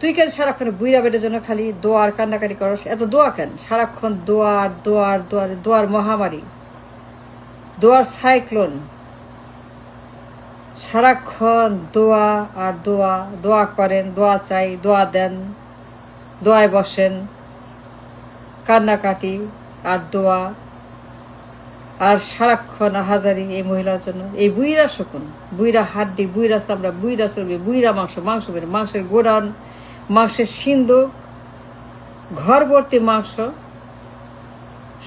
তুই কেন সারাক্ষণ বুইরা বেটের জন্য খালি দোয়ার কান্নাকাটি করস? এত দোয়া কেন? সারাক্ষণ দোয়ার দোয়ার দোয়ার দোয়ার মহামারী, দোয়ার সাইক্লোন, সারাক্ষণ দোয়া আর দোয়া। দোয়া করেন, দোয়া চাই, দোয়া দেন, দোয়ায় বসেন, কান্নাকাটি আর দোয়া আর সারাক্ষণ হাজারি এই মহিলার জন্য। এই বুইরা শকুন, বুইরা হাড্ডি, বুইরা চামড়া, বুইরা চর্বি, বুইরা মাংস, মাংস বের, মাংসের গোড়ান, মাংসের সিন্দুক, ঘর ভর্তি মাংস,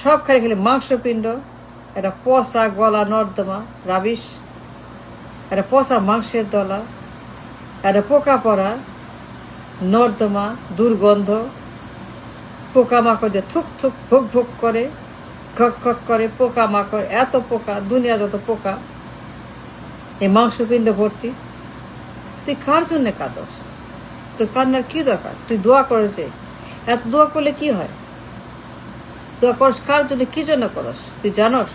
সব খালি খালি মাংসপিণ্ড, একটা পচা গলা নর্দমা রাবিশ, একটা পচা মাংসের দলা, একটা পোকা পড়া নর্দমা দুর্গন্ধ, পোকামাকড় দিয়ে থুক থুক ভোগ ভোগ করে, খক খক করে, পোকামাকড়, এত পোকা, দুনিয়া যত পোকা, এই মাংসপিণ্ড ভর্তি। তুই কার জন্য কাঁদস? তোর কান্নার কি দরকার? তুই দোয়া করেছে, এত দোয়া করলে কি হয়? দোয়া করস কার জন্য, কি জন্য করস? তুই জানস?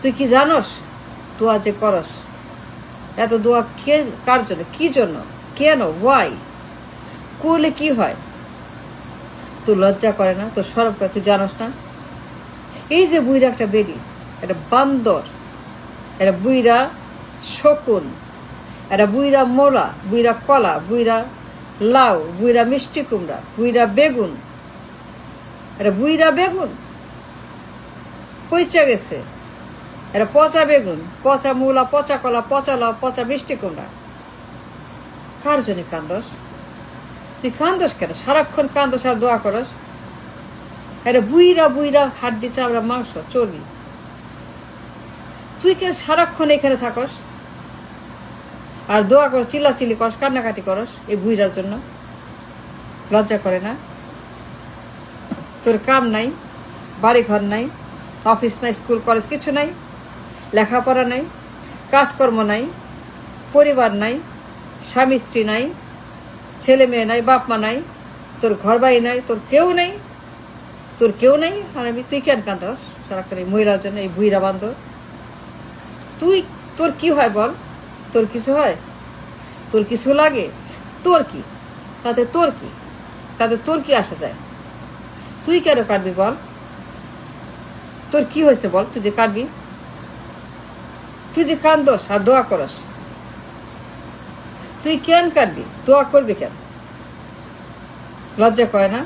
তুই কি জানস দোয়া যে করস? এত দোয়া কে, কার জন্য, কি জন্য, কেন, ওয়াই করলে কি হয়? তুই লজ্জা করে না? তোর সরব করে? তুই জানস না? এই যে বুইরা একটা বেরি, একটা বান্দর, একটা বুইরা শকুন, একটা বুইরা মোলা, বুইরা কলা, বুইরা লাউ, বুইরা মিষ্টি কুমড়া, বুইরা বেগুন, একটা বুইরা বেগুন পচা গেছে, একটা পচা বেগুন, পচা মূলা, পচা কলা, পচা লাউ, পচা মিষ্টি কুমড়া। কার জন্য কান্দস? তুই কান্দস কেন? সারাক্ষণ কান্দস আর দোয়া করস। একটা বুইরা বুইরা হাড্ডি চামড়া মাংস চর্বি, তুই কেন সারাক্ষণ এখানে থাকস আর দোয়া কর, চিল্লাচিল্লি করস, কান্নাকাটি করস এই বুইরার জন্য? লজ্জা করে না? তোর কাম নাই, বাড়ি ঘর নাই, অফিস নাই, স্কুল কলেজ কিছু নাই, লেখাপড়া নাই, কাজকর্ম নাই, পরিবার নাই, স্বামী স্ত্রী নাই, ছেলে মেয়ে নাই, বাপ মা নাই, তোর ঘর বাড়ি নাই, তোর কেউ নেই, তোর কেউ নেই। আর তুই কেন কাঁদস সারাক্ষণ এই মহিলার জন্য, এই বুইরা বান্ধব? তুই, তোর কি হয় বল? তোর কিছু হয়? তোর কিছু লাগে? তোর কি তাতে? তোর কি তাতে? তোর কি আসা যায়? তুই কেন কাঁদবি বল? তোর কি হয়েছে বল তুই যে কাঁদবি? তুই যে কান্দস আর দোয়া করস, তুই কেন কাঁদবি? দোয়া করবি কেন? লজ্জা করে না?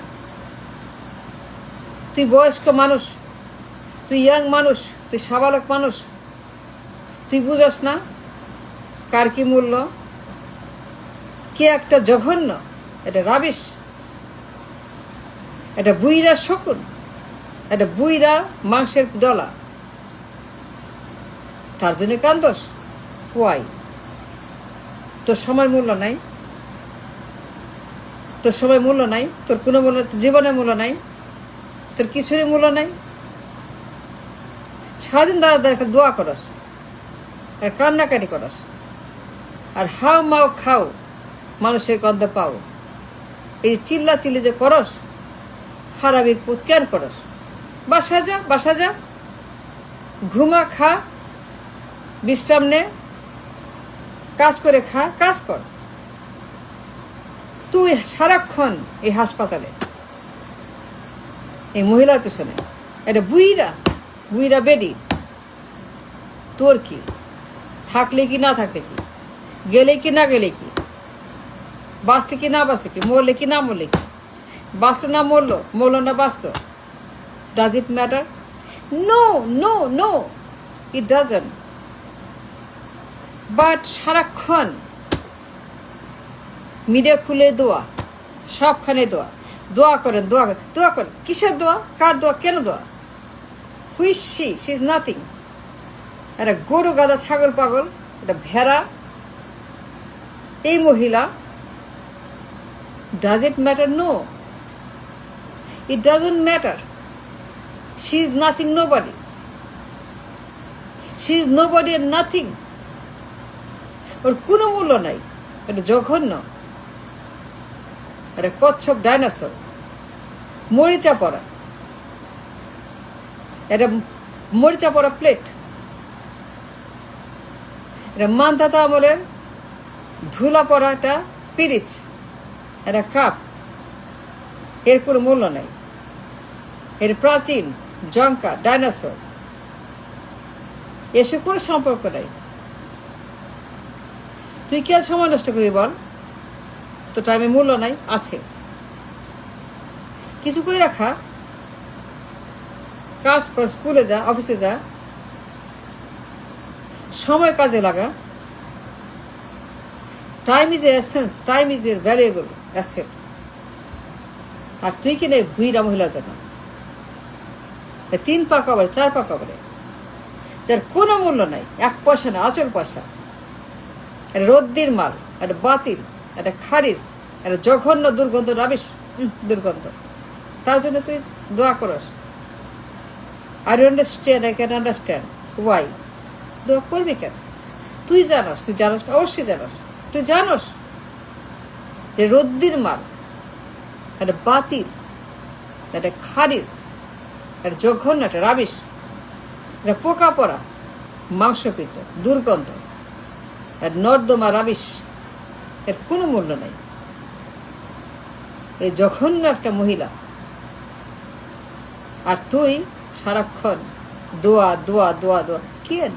তুই বয়স্ক মানুষ, তুই ইয়াং মানুষ, তুই সাবালক মানুষ, তুই বুঝস না কার কি মূল্য? কে একটা জঘন্য, এটা রাবিশ, এটা বুইরা শকুন, এটা বুইরা মাংসের দলা, তার জন্য কান্দস? ওয়াই? তোর সময় মূল্য নাই? তোর সময় মূল্য নাই? তোর কোনো মূল্য, তোর জীবনের মূল্য নাই? তোর কিছুরই মূল্য নাই? সারাদিন দাঁড়া দাঁড়া দোয়া করস আর কান্নাকাটি করস আর হাও মাও খাও, মানুষের গন্ধ পাও। এই চিল্লা চিল্লি যে করস, হারামির পুত কেন করস? বাসা যা, বাসা যা, ঘুমা, খা, বিশ্রাম নে, কাজ করে খা, কাজ কর। তুই সারাক্ষণ এই হাসপাতালে এই মহিলার পেছনে, এটা বুইরা বুইরা বেডি। তোর কি? থাকলে কি না থাকলে কি, গেলে কি না গেলে কি, বাঁচলে কি না বাঁচলে কি, মরলে কি না মরলে কি, বাঁচলো না মরলো, মরলো না বাঁচলো, does it matter? No no no, it doesn't. But সারাক্ষণ মিডিয়া খুলে দোয়া, সবখানে দোয়া, দোয়া করেন, দোয়া করেন, দোয়া করেন। কিসের দোয়া? কার দোয়া? কেন দোয়া? হুইস শি ইজ নাথিং। একটা গরু, গাদা, ছাগল, পাগল, একটা ভেড়া, এই মহিলা। Does it matter? No, it doesn't matter. She is nothing, nobody. She is nobody and nothing. ওর কোনো মূল্য নাই। এটা জঘন্য, একটা কচ্ছপ, ডাইনোসর, মরিচা পড়া, এটা মরিচা পড়া প্লেট, এটা মান্ধাতা আমলের ধুলা পড়া একটা পিরিচ, একটা কাপ, এর কোনো মূল্য নাই। এর প্রাচীন, জঙ্কা, ডাইনোসর, এসব কোনো সম্পর্ক নাই। তুই কি আর সময় নষ্ট করবি বল? তো টাইমে মূল্য নাই? আছে। কিছু করে রাখা, কাজ কর, স্কুলে যা, অফিসে যা, সময় কাজে লাগা। Time is a essence, time is a valuable asset. আর তুই কি নেই বুইরা মহিলার জন্য 3 পা কবরে, 4 পা কবরে, যার কোনো মূল্য নাই, 1 পয়সা না, আচল পয়সা। একটা রদ্দির মাল, একটা বাতিল, একটা খারিজ, একটা জঘন্য দুর্গন্ধ, রাবিশ দুর্গন্ধ। তার জন্য তুই দোয়া করস। I understand, I can understand Y. দোয়া করবি কেন? তুই জানস, অবশ্যই জানস, তুই জানস যে রদ্দির মাল, একটা বাতিল, একটা খারিজ, একটা জঘন্য, একটা রাবিশ, একটা পোকা পড়া মাংসপিণ্ড, দুর্গন্ধ, নর্দমা, রাবিশ, এর কোনো মূল্য নেই। এই জঘন্য একটা মহিলা, আর তুই সারাক্ষণ দোয়া দোয়া দোয়া দোয়া। কেন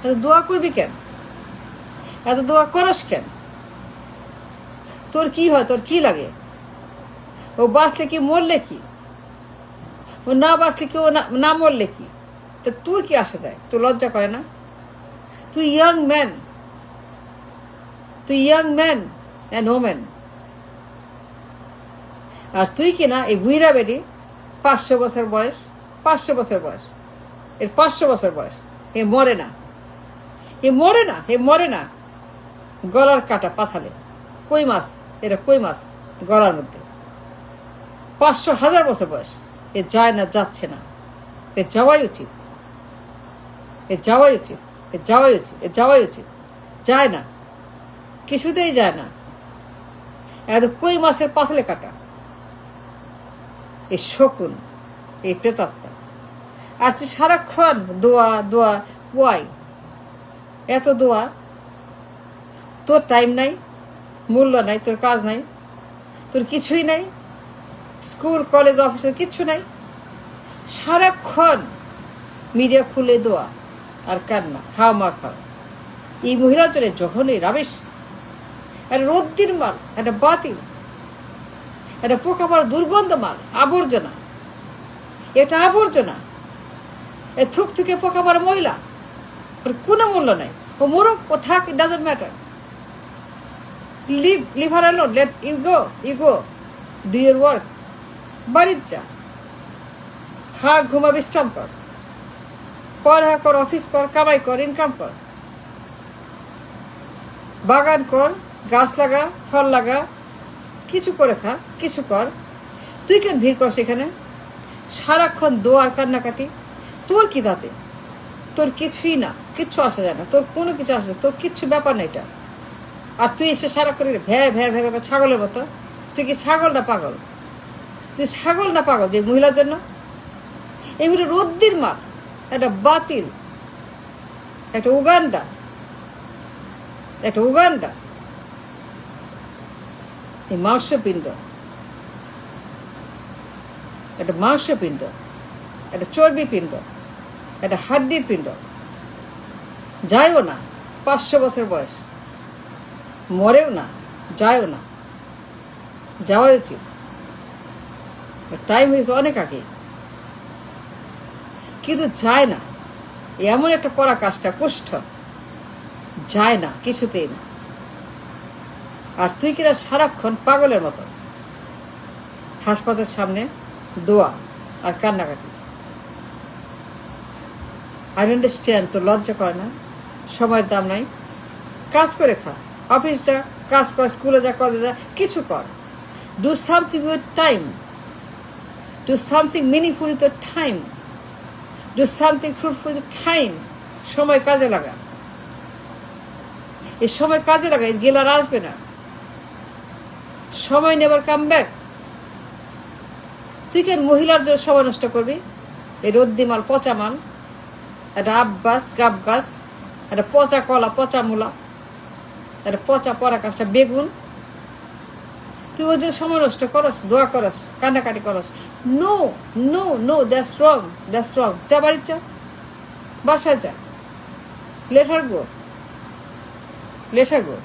এত দোয়া করবি? কেন এত দোয়া করস কেন? তোর কি হয়? তোর কি লাগে? ও বাঁচলে কি, মরলে কি? ও না বাঁচলে কি, ও না মরলে কি? তো তোর কি আসা যায়? তোর লজ্জা করে না? তুই ইয়াং ম্যান, তুই ইয়াং ম্যান অ্যান্ড ওমেন। আর তুই কি না এই বুইরা বেডি, 500 বছর বয়স, 500 বছর বয়স, এর 500 বছর বয়স, এ মরে না, এ মরে না, এ মরে না। গলার কাটা পাথালে কই মাছ, এটা কই মাছ গলার মধ্যে। 500,000 বছর বয়স, এ যায় না, যাচ্ছে না। এ যাওয়াই উচিত, এ যাওয়াই উচিত, এ যাওয়াই উচিত, এ যাওয়াই উচিত। যায় না, কিছুতেই যায় না। এত কই মাছের পাথলে কাটা, এই শকুন, এই প্রেতাত্মা। আর তুই সারাক্ষণ দোয়া দোয়া। ওয়াই এত দোয়া? তোর টাইম নাই, মূল্য নাই, তোর কাজ নাই, তোর কিছুই নাই, স্কুল কলেজ অফিসের কিচ্ছু নাই। সারাক্ষণ মিডিয়া খুলে দোয়া আর কান্না, হাও মা খাও। এই মহিলার জন্য যখন এই রাবিশ, একটা রদ্দির মাল, একটা বাতিল, একটা পোকা পড়া দুর্গন্ধ মাল, আবর্জনা। এটা আবর্জনা, এ থুকথুকে পোকা পড়া মহিলা, ওর কোনো মূল্য নাই। ও মরুক, ও থাক, it doesn't matter. Leave her alone, let you go do your work. বাড়ির যা, খা, ঘুমা, বিশ্রাম কর, পড়া কর, অফিস কর, কামাই কর, ইনকাম কর, বাগান কর, গাছ লাগা, ফল লাগা, কিছু করে খা, কিছু কর। তুই কেন ভিড় কর সেখানে? সারাক্ষণ দোয়ার কান্নাকাটি। তোর কি তাতে? তোর কিছুই না, কিচ্ছু আসা যায় না, তোর কোনো কিছু আসে, তোর কিচ্ছু ব্যাপার না এটা। আর তুই এসে সারাক্ষণ ভ্যা ভ্যা ভ্যা ছাগলের মতো। তুই কি ছাগল না পাগল? তুই ছাগল না পাগল যে মহিলার জন্য? এমনি রদ্দির মাল, একটা বাতিল, একটা উগান্ডা, একটা উগান্ডা। এই মাংসপিণ্ড, একটা মাংসপিণ্ড, একটা চর্বি পিণ্ড, একটা হাড্ডির পিণ্ড। যায়ও না, 500 বছর বয়স, মরেও না, যায়ও না। যাওয়া উচিত, টাইম হয়েছে অনেক আগে, কিন্তু যায় না। এমন একটা কড়া কাজটা, কুষ্ঠ, যায় না, কিছুতেই না। আর তুই কিনা সারাক্ষণ পাগলের মতো হাসপাতালের সামনে দোয়া আর কান্নাকাটি। আই আন্ডারস্ট্যান্ড, তোর লজ্জা করে না? সময়ের দাম নাই, কাজ করে খা, অফিস যা, কাজ কর, স্কুলে যা, কলেজে যা, কিছু কর। Do something with time, do something meaningful with time, do something fruitful with time. সময় কাজে লাগা, এই সময় কাজে লাগা, গেলে আর আসবে না। সময় নেবার কাম ব্যাক। তুই কেন মহিলার জন্য সময় নষ্ট করবি? এই রদ্দি মাল, পচা মাল, একটা আব্বাস, গাব গাছ, একটা পচা কলা, পচা মূলা, একটা পচা পরা কাজটা বেগুন। তুই ওই যে সময় নষ্ট করস, দোয়া করস, কান্নাকাটি করস। No no no, that's wrong, that's wrong. যা বাড়ি যা, বাসা যা, লেট হার গো, লেট হার গো।